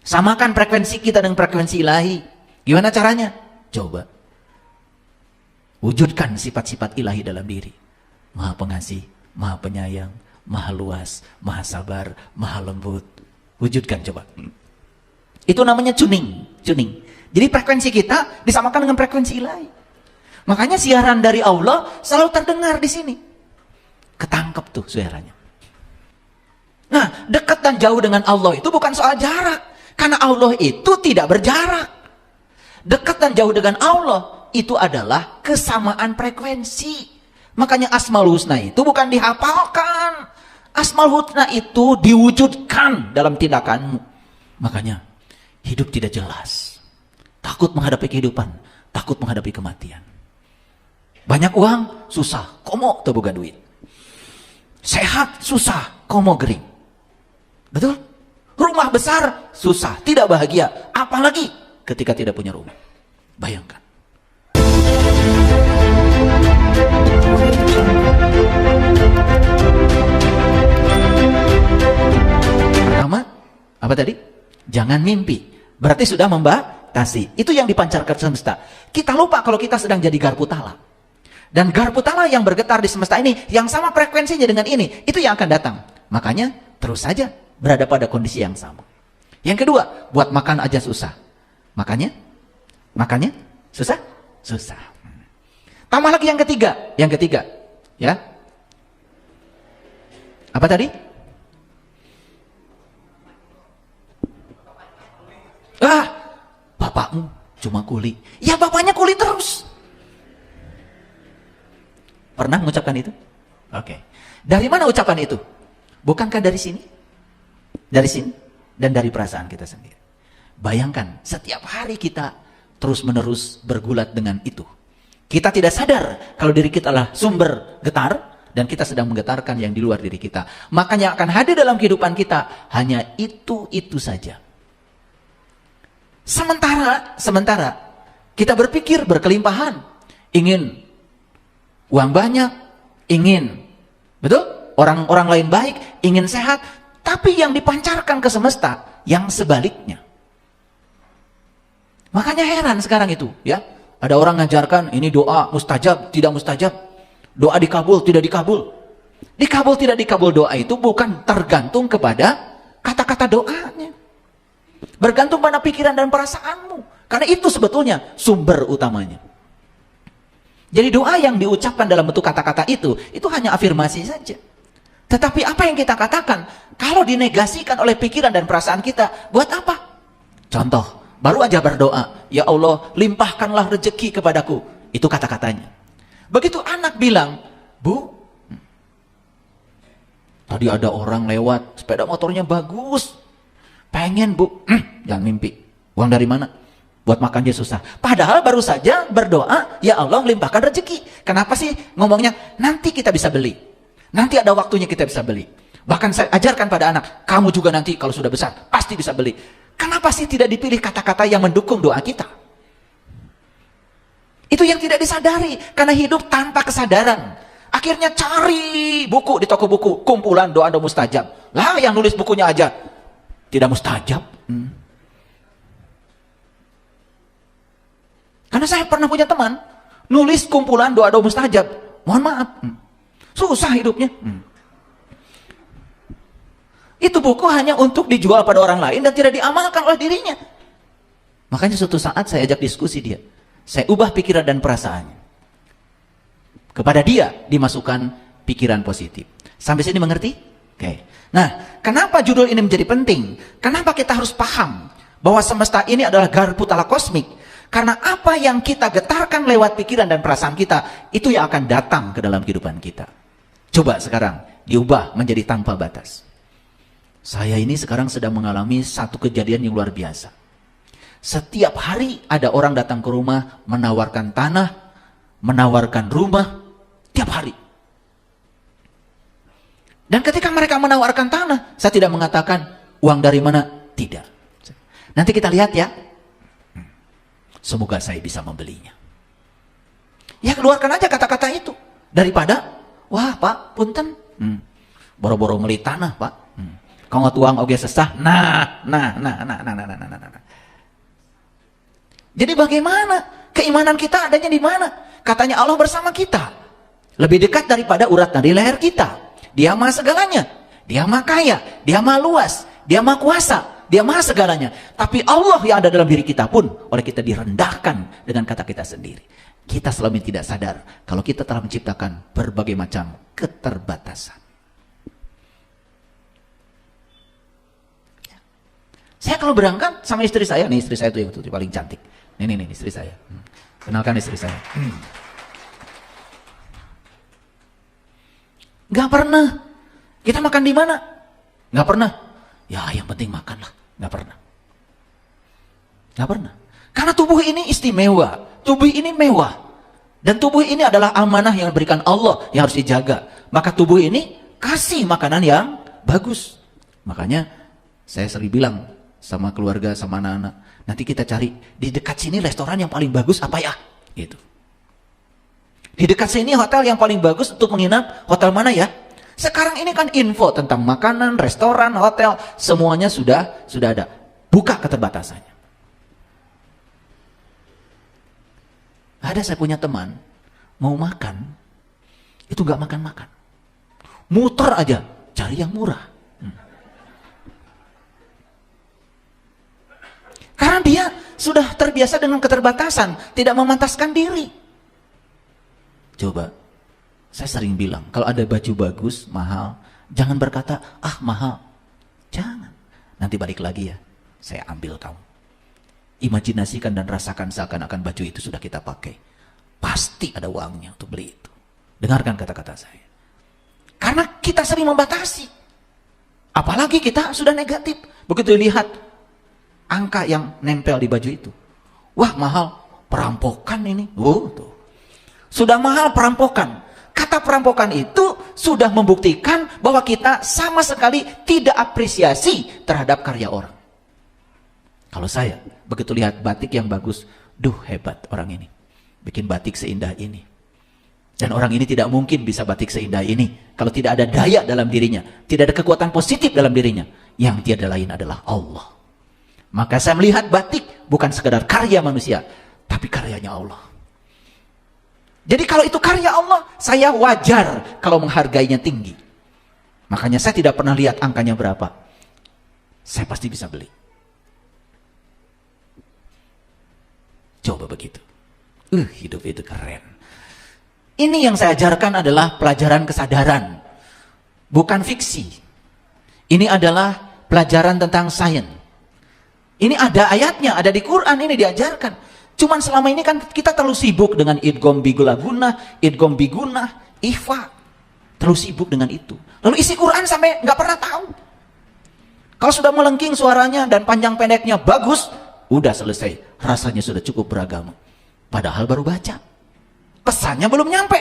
Samakan frekuensi kita dengan frekuensi ilahi. Gimana caranya? Coba. Wujudkan sifat-sifat ilahi dalam diri. Maha pengasih, maha penyayang, maha luas, maha sabar, maha lembut. Wujudkan coba. Itu namanya tuning. Jadi frekuensi kita disamakan dengan frekuensi ilahi. Makanya siaran dari Allah selalu terdengar di sini. Ketangkep tuh suaranya. Nah, dekat dan jauh dengan Allah itu bukan soal jarak. Karena Allah itu tidak berjarak. Dekat dan jauh dengan Allah itu adalah kesamaan frekuensi. Makanya Asmaul Husna itu bukan dihafalkan. Asmaul Husna itu diwujudkan dalam tindakanmu. Makanya hidup tidak jelas. Takut menghadapi kehidupan. Takut menghadapi kematian. Banyak uang, susah. Komo tuh bukan duit. Sehat, susah. Komo gering. Betul? Rumah besar, susah. Tidak bahagia. Apalagi ketika tidak punya rumah. Bayangkan. Pertama, apa tadi? Jangan mimpi. Berarti sudah membatasi. Itu yang dipancarkan semesta. Kita lupa kalau kita sedang jadi garpu tala. Dan garpu tala yang bergetar di semesta ini, yang sama frekuensinya dengan ini, itu yang akan datang. Makanya terus saja berada pada kondisi yang sama. Yang kedua, buat makan aja susah. Makannya susah? Susah. Tambah lagi yang ketiga. Ya. Apa tadi? Bapakmu cuma kuli. Ya bapaknya kuli terus. Pernah mengucapkan itu? Oke. Dari mana ucapan itu? Bukankah dari sini? Dari sini dan dari perasaan kita sendiri. Bayangkan, setiap hari kita terus-menerus bergulat dengan itu. Kita tidak sadar kalau diri kita adalah sumber getar dan kita sedang menggetarkan yang di luar diri kita. Makanya akan hadir dalam kehidupan kita hanya itu saja. Sementara kita berpikir berkelimpahan, ingin uang banyak, ingin, betul? Orang-orang lain baik, ingin sehat, tapi yang dipancarkan ke semesta yang sebaliknya. Makanya heran sekarang itu, ya. Ada orang ngajarkan ini doa mustajab, tidak mustajab. Doa dikabul, tidak dikabul. Dikabul, tidak dikabul doa itu bukan tergantung kepada kata-kata doanya. Bergantung pada pikiran dan perasaanmu. Karena itu sebetulnya sumber utamanya. Jadi doa yang diucapkan dalam bentuk kata-kata itu hanya afirmasi saja. Tetapi apa yang kita katakan, kalau dinegasikan oleh pikiran dan perasaan kita, buat apa? Contoh, baru aja berdoa, ya Allah, limpahkanlah rezeki kepadaku. Itu kata-katanya. Begitu anak bilang, Bu, tadi ada orang lewat, sepeda motornya bagus. Pengen, Bu. Jangan mimpi. Uang dari mana? Buat makan dia susah. Padahal baru saja berdoa, ya Allah limpahkan rezeki. Kenapa sih ngomongnya, nanti kita bisa beli. Nanti ada waktunya kita bisa beli. Bahkan saya ajarkan pada anak, kamu juga nanti kalau sudah besar, pasti bisa beli. Kenapa sih tidak dipilih kata-kata yang mendukung doa kita? Itu yang tidak disadari. Karena hidup tanpa kesadaran. Akhirnya cari buku di toko buku. Kumpulan doa-doa mustajab. Lah yang nulis bukunya aja tidak mustajab. Karena saya pernah punya teman nulis kumpulan doa-doa mustajab. Mohon maaf. Susah hidupnya. Itu buku hanya untuk dijual pada orang lain dan tidak diamalkan oleh dirinya. Makanya suatu saat saya ajak diskusi dia. Saya ubah pikiran dan perasaannya. Kepada dia dimasukkan pikiran positif. Sampai sini mengerti? Oke. Nah, kenapa judul ini menjadi penting? Kenapa kita harus paham bahwa semesta ini adalah garpu tala kosmik? Karena apa yang kita getarkan lewat pikiran dan perasaan kita, itu yang akan datang ke dalam kehidupan kita. Coba sekarang diubah menjadi tanpa batas. Saya ini sekarang sedang mengalami satu kejadian yang luar biasa. Setiap hari ada orang datang ke rumah menawarkan tanah, menawarkan rumah, tiap hari. Dan ketika mereka menawarkan tanah, saya tidak mengatakan uang dari mana, tidak. Nanti kita lihat ya. Semoga saya bisa membelinya. Ya keluarkan aja kata-kata itu. Daripada, wah Pak, punten, boro-boro beli tanah Pak. Kau tuang oge sesah. Nah. Jadi bagaimana? Keimanan kita adanya di mana? Katanya Allah bersama kita. Lebih dekat daripada urat nadi leher kita. Dia maha segalanya. Dia maha kaya. Dia maha luas. Dia maha kuasa. Dia maha segalanya. Tapi Allah yang ada dalam diri kita pun oleh kita direndahkan dengan kata kita sendiri. Kita selama ini tidak sadar kalau kita telah menciptakan berbagai macam keterbatasan. Saya kalau berangkat sama istri saya, nih istri saya itu yang paling cantik. Nih istri saya. Kenalkan istri saya. Gak pernah. Kita makan di mana? Gak pernah. Ya yang penting makanlah. Gak pernah. Gak pernah. Karena tubuh ini istimewa. Tubuh ini mewah. Dan tubuh ini adalah amanah yang diberikan Allah yang harus dijaga. Maka tubuh ini kasih makanan yang bagus. Makanya saya sering bilang sama keluarga, sama anak-anak, nanti kita cari di dekat sini restoran yang paling bagus apa ya? Gitu. Di dekat sini hotel yang paling bagus untuk menginap, hotel mana ya? Sekarang ini kan info tentang makanan, restoran, hotel, semuanya sudah ada. Buka keterbatasannya. Ada saya punya teman, mau makan, itu gak makan-makan. Muter aja, cari yang murah. Karena dia sudah terbiasa dengan keterbatasan, tidak memantaskan diri. Coba, saya sering bilang, kalau ada baju bagus, mahal, jangan berkata, ah mahal. Jangan. Nanti balik lagi ya, saya ambil kamu. Imajinasikan dan rasakan seakan-akan baju itu sudah kita pakai. Pasti ada uangnya untuk beli itu. Dengarkan kata-kata saya. Karena kita sering membatasi. Apalagi kita sudah negatif. Begitu lihat angka yang nempel di baju itu. Wah mahal, perampokan ini. Tuh. Sudah mahal perampokan. Kata perampokan itu sudah membuktikan bahwa kita sama sekali tidak apresiasi terhadap karya orang. Kalau saya begitu lihat batik yang bagus, duh hebat orang ini. Bikin batik seindah ini. Dan orang ini tidak mungkin bisa batik seindah ini kalau tidak ada daya dalam dirinya, tidak ada kekuatan positif dalam dirinya. Yang tiada lain adalah Allah. Maka saya melihat batik bukan sekedar karya manusia, tapi karyanya Allah. Jadi kalau itu karya Allah, saya wajar kalau menghargainya tinggi. Makanya saya tidak pernah lihat angkanya berapa. Saya pasti bisa beli. Coba begitu. Hidup itu keren. Ini yang saya ajarkan adalah pelajaran kesadaran. Bukan fiksi. Ini adalah pelajaran tentang sains. Ini ada ayatnya, ada di Quran, ini diajarkan. Cuman selama ini kan kita terlalu sibuk dengan idgham biguna, idgham biguna, ikhfa. Terlalu sibuk dengan itu. Lalu isi Quran sampai nggak pernah tahu. Kalau sudah melengking suaranya dan panjang pendeknya bagus, udah selesai. Rasanya sudah cukup beragama. Padahal baru baca. Pesannya belum nyampe.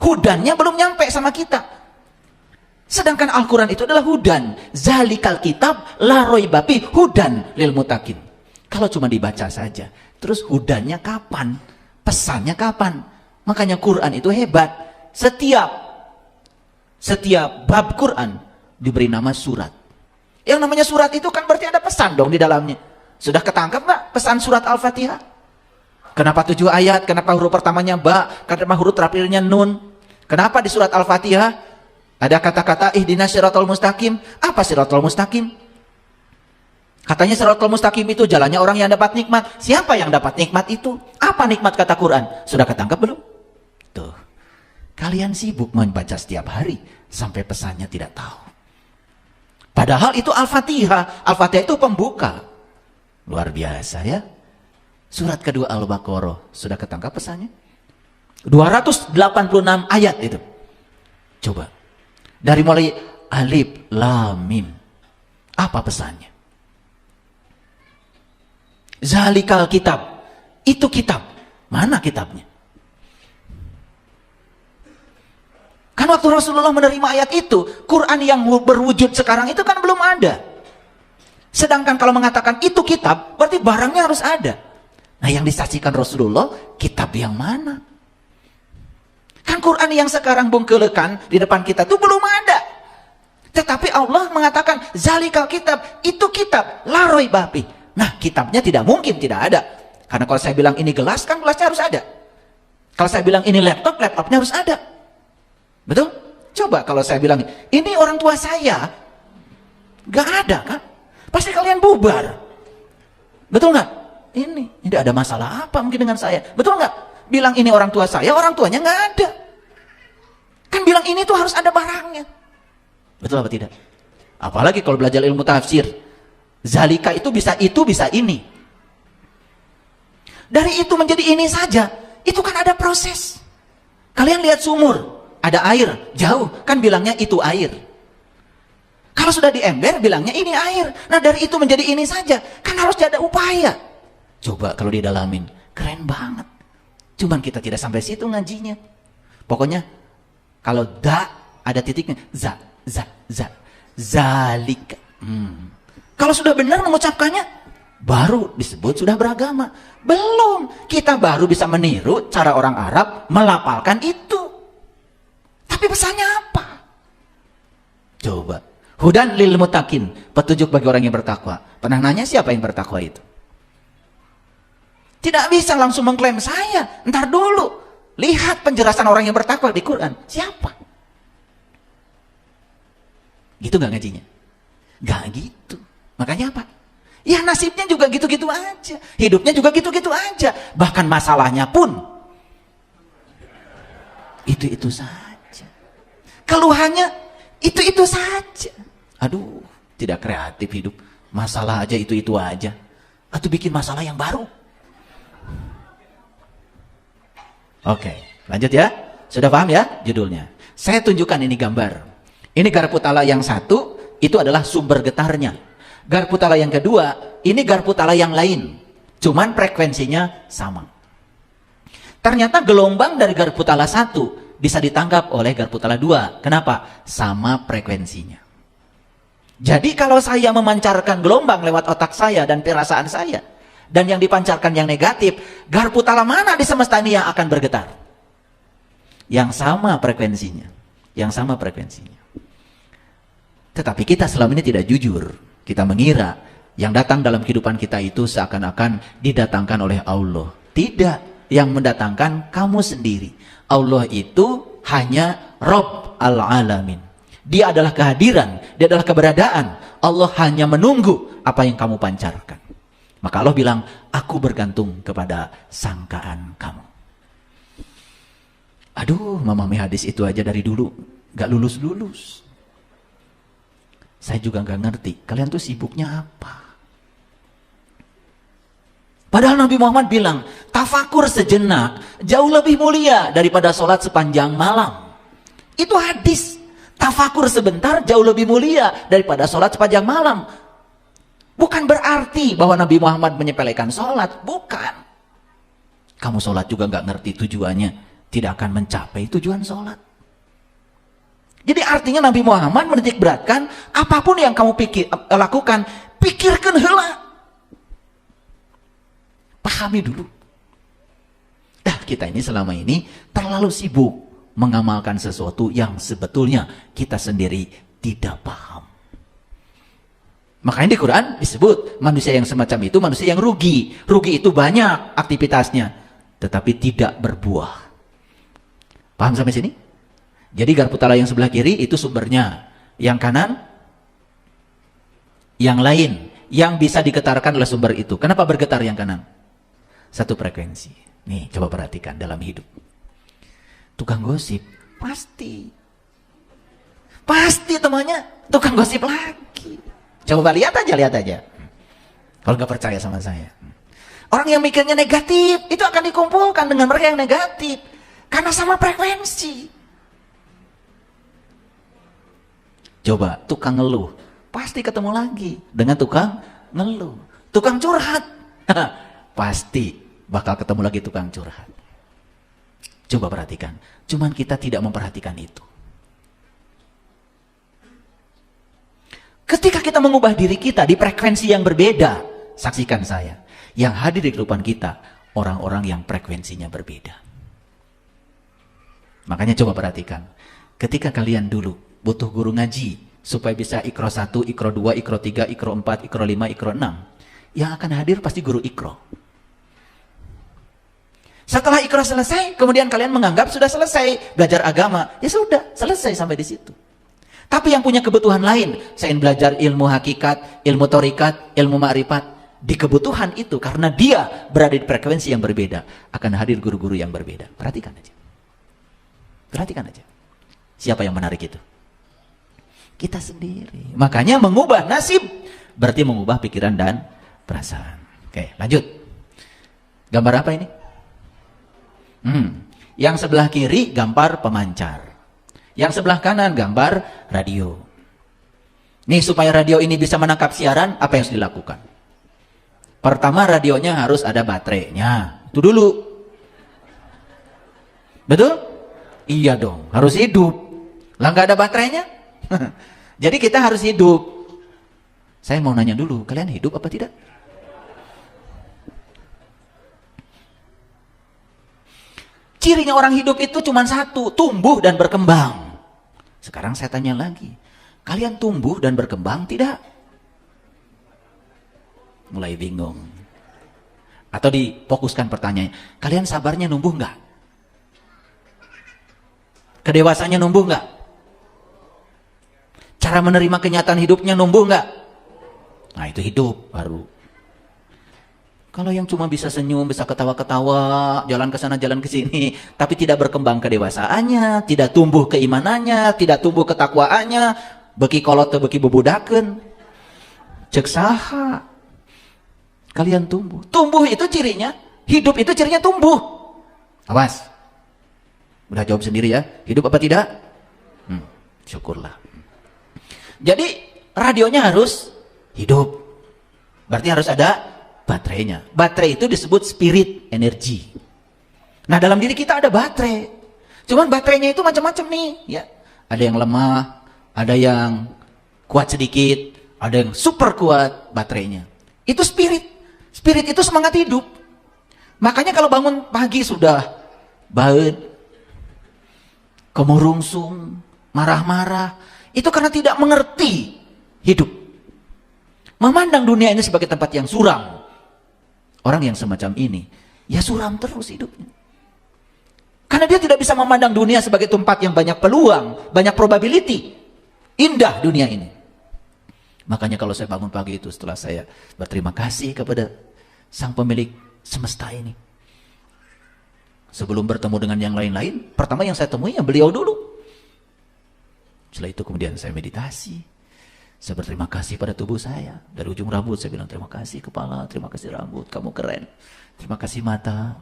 Hudannya belum nyampe sama kita. Sedangkan Al-Quran itu adalah hudan. Zalikal kitab la raiba fihi hudan lil muttaqin. Kalau cuma dibaca saja, terus hudannya kapan? Pesannya kapan? Makanya Quran itu hebat. Setiap bab Quran diberi nama surat. Yang namanya surat itu kan berarti ada pesan dong di dalamnya. Sudah ketangkap nggak pesan surat Al-Fatihah? Kenapa 7 ayat? Kenapa huruf pertamanya ba? Kenapa huruf terakhirnya nun? Kenapa di surat Al-Fatihah ada kata-kata ihdinas siratal mustaqim? Apa siratal mustaqim? Katanya siratal mustaqim itu jalannya orang yang dapat nikmat. Siapa yang dapat nikmat itu? Apa nikmat kata Quran? Sudah ketangkap belum? Tuh. Kalian sibuk membaca setiap hari sampai pesannya tidak tahu. Padahal itu Al-Fatihah. Al-Fatihah itu pembuka. Luar biasa ya. Surat kedua Al-Baqarah. Sudah ketangkap pesannya? 286 ayat itu. Coba. Dari mulai alif, lam, mim. Apa pesannya? Zalikal kitab. Itu kitab. Mana kitabnya? Kan waktu Rasulullah menerima ayat itu, Quran yang berwujud sekarang itu kan belum ada. Sedangkan kalau mengatakan itu kitab, berarti barangnya harus ada. Nah yang disaksikan Rasulullah, kitab yang mana? Kan Quran yang sekarang bungkelekan di depan kita itu belum ada. Tetapi Allah mengatakan zalikal kitab, itu kitab la raiba fi. Nah, kitabnya tidak mungkin tidak ada. Karena kalau saya bilang ini gelas, kan gelasnya harus ada. Kalau saya bilang ini laptop, laptopnya harus ada. Betul? Coba kalau saya bilang ini orang tua saya, gak ada kan? Pasti kalian bubar. Betul nggak? Ini tidak ada masalah apa mungkin dengan saya. Betul nggak? Bilang ini orang tua saya, orang tuanya nggak ada. Kan bilang ini tuh harus ada barangnya. Betul apa tidak? Apalagi kalau belajar ilmu tafsir. Zalika itu bisa ini. Dari itu menjadi ini saja, itu kan ada proses. Kalian lihat sumur, ada air, jauh, kan bilangnya itu air. Kalau sudah di ember, bilangnya ini air. Nah dari itu menjadi ini saja, kan harus ada upaya. Coba kalau didalamin, keren banget. Cuman kita tidak sampai situ ngajinya. Pokoknya, kalau da, ada titiknya, zalika. Kalau sudah benar mengucapkannya, baru disebut sudah beragama. Belum, kita baru bisa meniru cara orang Arab melafalkan itu. Tapi pesannya apa? Coba, hudan lil mutakin, petunjuk bagi orang yang bertakwa. Pernah nanya siapa yang bertakwa itu? Tidak bisa langsung mengklaim saya. Ntar dulu, lihat penjelasan orang yang bertakwa di Quran. Siapa? Gitu gak ngajinya? Gak gitu. Makanya apa? Ya nasibnya juga gitu-gitu aja. Hidupnya juga gitu-gitu aja. Bahkan masalahnya pun itu-itu saja. Keluhannya itu-itu saja. Aduh, tidak kreatif hidup. Masalah aja itu-itu aja. Atau bikin masalah yang baru. Oke, lanjut ya. Sudah paham ya judulnya? Saya tunjukkan ini gambar. Ini garpu tala yang satu, itu adalah sumber getarnya. Garpu tala yang kedua, ini garpu tala yang lain. Cuman frekuensinya sama. Ternyata gelombang dari garpu tala satu bisa ditangkap oleh garpu tala dua. Kenapa? Sama frekuensinya. Jadi kalau saya memancarkan gelombang lewat otak saya dan perasaan saya, dan yang dipancarkan yang negatif, garpu tala mana di semesta ini yang akan bergetar? Yang sama frekuensinya. Yang sama frekuensinya. Tetapi kita selama ini tidak jujur. Kita mengira yang datang dalam kehidupan kita itu seakan-akan didatangkan oleh Allah. Tidak, yang mendatangkan kamu sendiri. Allah itu hanya Rabb al-Alamin. Dia adalah kehadiran, dia adalah keberadaan. Allah hanya menunggu apa yang kamu pancarkan. Maka Allah bilang, aku bergantung kepada sangkaan kamu. Aduh, memahami hadis itu aja dari dulu gak lulus-lulus. Saya juga gak ngerti, kalian tuh sibuknya apa? Padahal Nabi Muhammad bilang, tafakur sejenak jauh lebih mulia daripada sholat sepanjang malam. Itu hadis. Tafakur sebentar jauh lebih mulia daripada sholat sepanjang malam. Bukan berarti bahwa Nabi Muhammad menyepelekan sholat. Bukan. Kamu sholat juga gak ngerti tujuannya, tidak akan mencapai tujuan sholat. Jadi artinya Nabi Muhammad menitik beratkan, apapun yang kamu lakukan, pikirkan heula. Pahami dulu. Kita ini selama ini terlalu sibuk mengamalkan sesuatu yang sebetulnya kita sendiri tidak paham. Makanya di Quran disebut manusia yang semacam itu manusia yang rugi. Rugi itu banyak aktivitasnya, tetapi tidak berbuah. Paham sampai sini? Jadi garpu tala yang sebelah kiri itu sumbernya. Yang kanan, yang lain. Yang bisa digetarkan oleh sumber itu. Kenapa bergetar yang kanan? Satu frekuensi. Nih, coba perhatikan dalam hidup. Tukang gosip, pasti. Pasti temannya tukang gosip lagi. Coba lihat aja. Kalau nggak percaya sama saya. Orang yang mikirnya negatif, itu akan dikumpulkan dengan mereka yang negatif. Karena sama frekuensi. Coba, tukang ngeluh. Pasti ketemu lagi dengan tukang ngeluh. Tukang curhat. Pasti bakal ketemu lagi tukang curhat. Coba perhatikan. Cuman kita tidak memperhatikan itu. Ketika kita mengubah diri kita di frekuensi yang berbeda, saksikan saya, yang hadir di kehidupan kita, orang-orang yang frekuensinya berbeda. Makanya coba perhatikan, ketika kalian dulu butuh guru ngaji, supaya bisa ikro 1, ikro 2, ikro 3, ikro 4, ikro 5, ikro 6. Yang akan hadir pasti guru ikro. Setelah ikro selesai, kemudian kalian menganggap sudah selesai belajar agama. Ya sudah, selesai sampai di situ. Tapi yang punya kebutuhan lain, saya ingin belajar ilmu hakikat, ilmu torikat, ilmu ma'rifat. Di kebutuhan itu, karena dia berada di frekuensi yang berbeda, akan hadir guru-guru yang berbeda. Perhatikan aja. Perhatikan aja. Siapa yang menarik itu? Kita sendiri. Makanya mengubah nasib berarti mengubah pikiran dan perasaan. Oke, lanjut. Gambar apa ini? Yang sebelah kiri gambar pemancar. Yang sebelah kanan gambar radio. Nih, supaya radio ini bisa menangkap siaran, apa yang harus dilakukan? Pertama, radionya harus ada baterainya. Itu dulu. Betul? Iya dong, harus hidup. Lah nggak ada baterainya? Jadi kita harus hidup. Saya mau nanya dulu, kalian hidup apa tidak? Cirinya orang hidup itu cuma satu, tumbuh dan berkembang. Sekarang saya tanya lagi, kalian tumbuh dan berkembang tidak? Mulai bingung. Atau difokuskan pertanyaannya, kalian sabarnya numbuh nggak? Kedewasannya numbuh nggak? Cara menerima kenyataan hidupnya numbuh nggak? Nah, itu hidup baru. Kalau yang cuma bisa senyum, bisa ketawa-ketawa, jalan ke sana, jalan ke sini, tapi tidak berkembang kedewasaannya, tidak tumbuh keimanannya, tidak tumbuh ketakwaannya, beki kolot atau beki bebudaken, cek saha. Kalian tumbuh. Tumbuh itu cirinya, hidup itu cirinya tumbuh. Awas. Udah jawab sendiri ya. Hidup apa tidak? Syukurlah. Jadi radionya harus hidup. Berarti harus ada baterainya. Baterai itu disebut spirit, energi. Nah, dalam diri kita ada baterai. Cuman baterainya itu macam-macam nih, ya. Ada yang lemah, ada yang kuat sedikit, ada yang super kuat baterainya. Itu spirit. Spirit itu semangat hidup. Makanya kalau bangun pagi sudah baut, kemurungsung, marah-marah, itu karena tidak mengerti hidup. Memandang dunia ini sebagai tempat yang suram. Orang yang semacam ini, ya suram terus hidupnya. Karena dia tidak bisa memandang dunia sebagai tempat yang banyak peluang, banyak probability. Indah dunia ini. Makanya kalau saya bangun pagi itu, setelah saya berterima kasih kepada sang pemilik semesta ini. Sebelum bertemu dengan yang lain-lain, pertama yang saya temui ya beliau dulu. Setelah itu kemudian saya meditasi. Saya berterima kasih pada tubuh saya. Dari ujung rambut saya bilang terima kasih kepala, terima kasih rambut, kamu keren. Terima kasih mata,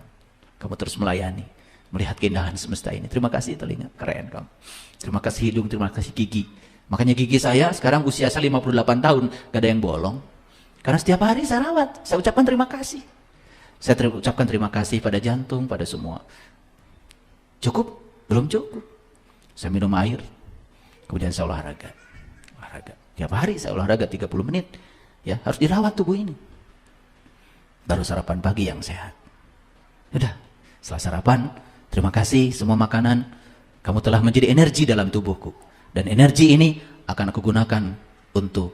kamu terus melayani, melihat keindahan semesta ini. Terima kasih telinga, keren kamu. Terima kasih hidung, terima kasih gigi. Makanya gigi saya sekarang usia saya 58 tahun, gak ada yang bolong. Karena setiap hari saya rawat, saya ucapkan terima kasih. Saya ucapkan terima kasih pada jantung, pada semua. Cukup? Belum cukup. Saya minum air, kemudian saya olahraga. Tiap hari saya olahraga 30 menit. Ya, harus dirawat tubuh ini. Baru sarapan pagi yang sehat. Udah, setelah sarapan, terima kasih semua makanan. Kamu telah menjadi energi dalam tubuhku. Dan energi ini akan aku gunakan untuk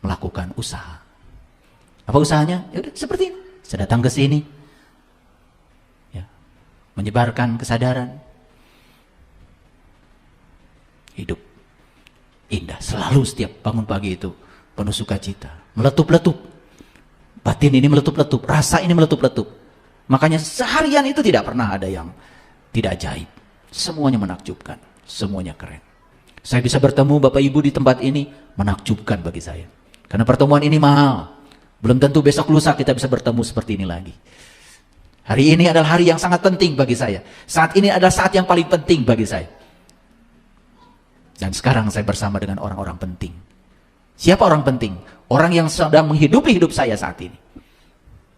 melakukan usaha. Apa usahanya? Ya udah, seperti ini. Saya datang ke sini. Ya, menyebarkan kesadaran. Hidup indah, selalu setiap bangun pagi itu penuh sukacita, meletup-letup. Batin ini meletup-letup, rasa ini meletup-letup. Makanya seharian itu tidak pernah ada yang tidak ajaib. Semuanya menakjubkan, semuanya keren. Saya bisa bertemu Bapak Ibu di tempat ini, menakjubkan bagi saya. Karena pertemuan ini mahal. Belum tentu besok lusa kita bisa bertemu seperti ini lagi. Hari ini adalah hari yang sangat penting bagi saya. Saat ini adalah saat yang paling penting bagi saya. Dan sekarang saya bersama dengan orang-orang penting. Siapa orang penting? Orang yang sedang menghidupi hidup saya saat ini.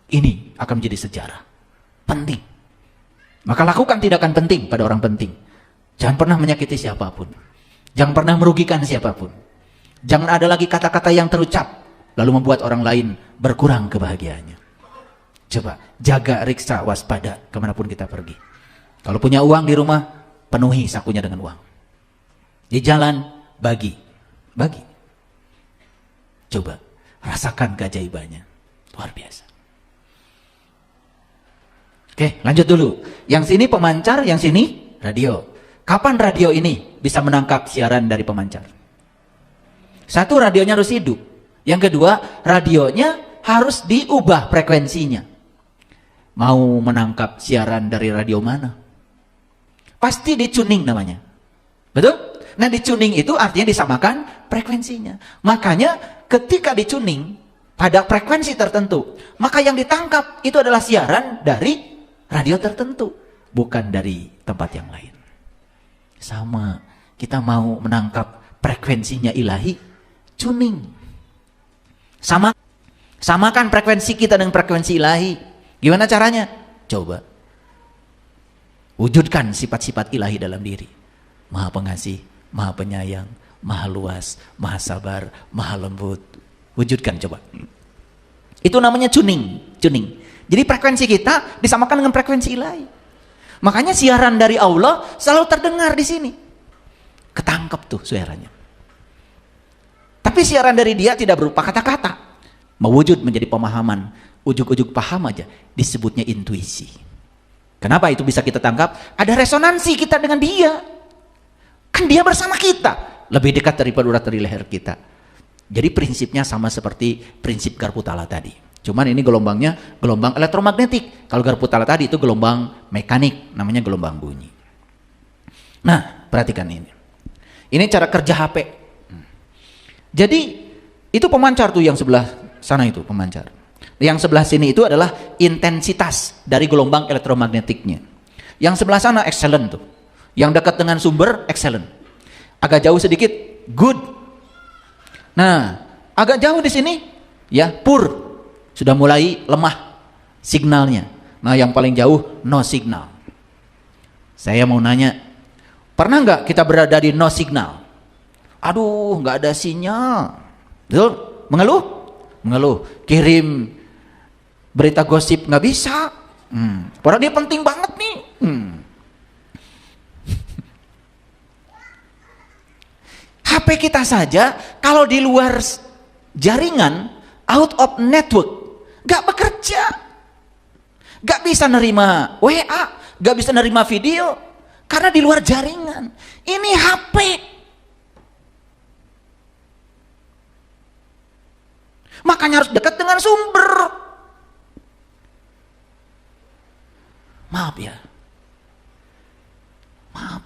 Ini akan menjadi sejarah. Penting. Maka lakukan tindakan penting pada orang penting. Jangan pernah menyakiti siapapun. Jangan pernah merugikan siapapun. Jangan ada lagi kata-kata yang terucap lalu membuat orang lain berkurang kebahagiaannya. Coba jaga, riksa, waspada kemanapun kita pergi. Kalau punya uang di rumah, penuhi sakunya dengan uang. Di jalan, bagi. Bagi. Coba rasakan keajaibannya. Luar biasa. Oke, lanjut dulu. Yang sini pemancar, yang sini radio. Kapan radio ini bisa menangkap siaran dari pemancar? Satu, radionya harus hidup. Yang kedua, radionya harus diubah frekuensinya. Mau menangkap siaran dari radio mana? Pasti dicuning namanya. Betul? Nah, dicuning itu artinya disamakan frekuensinya. Makanya ketika dicuning pada frekuensi tertentu, maka yang ditangkap itu adalah siaran dari radio tertentu, bukan dari tempat yang lain. Sama, kita mau menangkap frekuensinya ilahi, tuning. Samakan frekuensi kita dengan frekuensi ilahi. Gimana caranya? Coba. Wujudkan sifat-sifat ilahi dalam diri. Maha pengasih, maha penyayang, maha luas, maha sabar, maha lembut. Wujudkan coba. Itu namanya tuning. Jadi frekuensi kita disamakan dengan frekuensi ilahi. Makanya siaran dari Allah selalu terdengar di sini. Ketangkep tuh suaranya. Tapi siaran dari dia tidak berupa kata-kata. Mewujud menjadi pemahaman. Ujuk-ujuk paham aja. Disebutnya intuisi. Kenapa itu bisa kita tangkap? Ada resonansi kita dengan dia. Kan dia bersama kita. Lebih dekat daripada urat dari leher kita. Jadi prinsipnya sama seperti prinsip Garputala tadi. Cuman ini gelombangnya gelombang elektromagnetik. Kalau Garputala tadi itu gelombang mekanik, namanya gelombang bunyi. Nah, perhatikan ini. Ini cara kerja HP. Jadi itu pemancar tuh yang sebelah sana itu pemancar. Yang sebelah sini itu adalah intensitas dari gelombang elektromagnetiknya. Yang sebelah sana excellent tuh. Yang dekat dengan sumber excellent. Agak jauh sedikit good. Nah, agak jauh di sini ya poor. Sudah mulai lemah signalnya. Nah, yang paling jauh no signal. Saya mau nanya, pernah nggak kita berada di no signal? Aduh, nggak ada sinyal. Betul? Mengeluh? Mengeluh. Kirim berita gosip nggak bisa. Padahal dia penting banget nih. HP kita saja kalau di luar jaringan, out of network, gak bekerja, gak bisa nerima WA, gak bisa nerima video, karena di luar jaringan. Ini HP. Makanya harus dekat dengan sumber. Maaf ya. Maaf.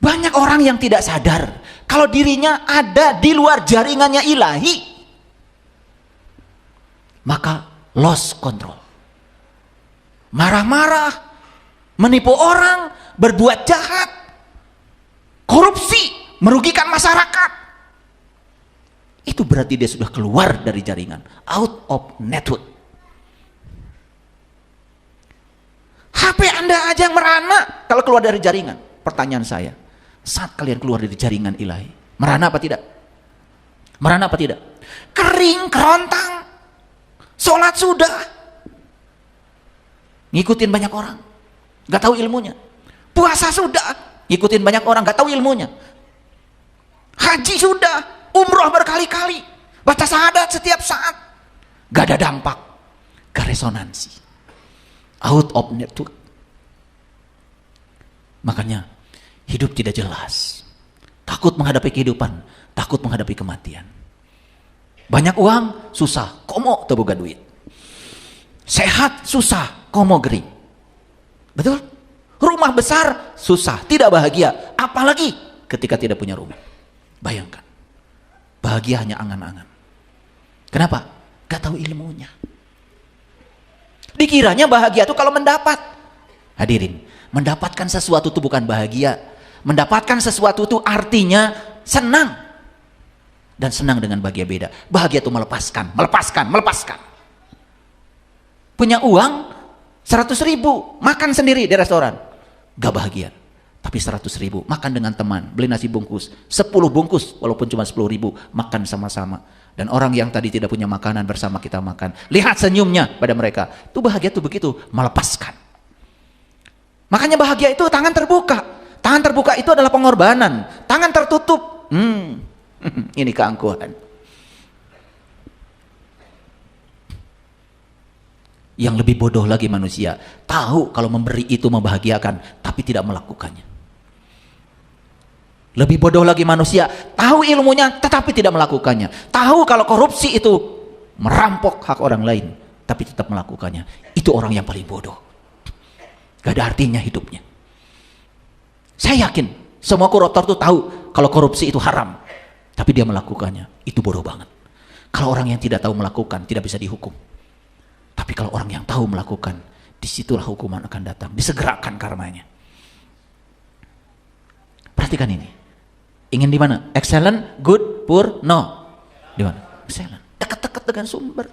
Banyak orang yang tidak sadar kalau dirinya ada di luar jaringannya ilahi. Maka lost control. Marah-marah, menipu orang, berbuat jahat, korupsi, merugikan masyarakat. Itu berarti dia sudah keluar dari jaringan, out of network. HP Anda aja yang merana kalau keluar dari jaringan. Pertanyaan saya, saat kalian keluar dari jaringan ilahi, merana apa tidak? Merana apa tidak? Kering, kerontang, sholat sudah, ngikutin banyak orang, gak tahu ilmunya. Puasa sudah, ngikutin banyak orang, gak tahu ilmunya. Haji sudah, umroh berkali-kali, baca syahadat setiap saat, gak ada dampak, gak resonansi, out of network. Makanya hidup tidak jelas, takut menghadapi kehidupan, takut menghadapi kematian. Banyak uang, susah, komo teboga duit. Sehat, susah, komo gering. Betul? Rumah besar, susah, tidak bahagia. Apalagi ketika tidak punya rumah. Bayangkan, bahagia hanya angan-angan. Kenapa? Gak tahu ilmunya. Dikiranya bahagia itu kalau mendapat. Hadirin, mendapatkan sesuatu itu bukan bahagia. Mendapatkan sesuatu itu artinya senang. Dan senang dengan bahagia beda. Bahagia itu melepaskan. Punya uang 100.000, makan sendiri di restoran, gak bahagia. Tapi 100.000, makan dengan teman, beli nasi bungkus, 10 bungkus, walaupun cuma 10.000, makan sama-sama. Dan orang yang tadi tidak punya makanan bersama kita makan, lihat senyumnya pada mereka. Itu bahagia tuh begitu, melepaskan. Makanya bahagia itu tangan terbuka. Tangan terbuka itu adalah pengorbanan. Tangan tertutup, Ini keangkuhan. Yang lebih bodoh lagi manusia, tahu kalau memberi itu membahagiakan, tapi tidak melakukannya. Lebih bodoh lagi manusia, tahu ilmunya, tetapi tidak melakukannya. Tahu kalau korupsi itu merampok hak orang lain, tapi tetap melakukannya. Itu orang yang paling bodoh. Gak ada artinya hidupnya. Saya yakin, semua koruptor itu tahu kalau korupsi itu haram, tapi dia melakukannya. Itu bodoh banget. Kalau orang yang tidak tahu melakukan, tidak bisa dihukum. Tapi kalau orang yang tahu melakukan, disitulah hukuman akan datang, disegerakan karmanya. Perhatikan ini. Ingin di mana? Excellent, good, poor, no. Di mana? Excellent. Dekat-dekat dengan sumber.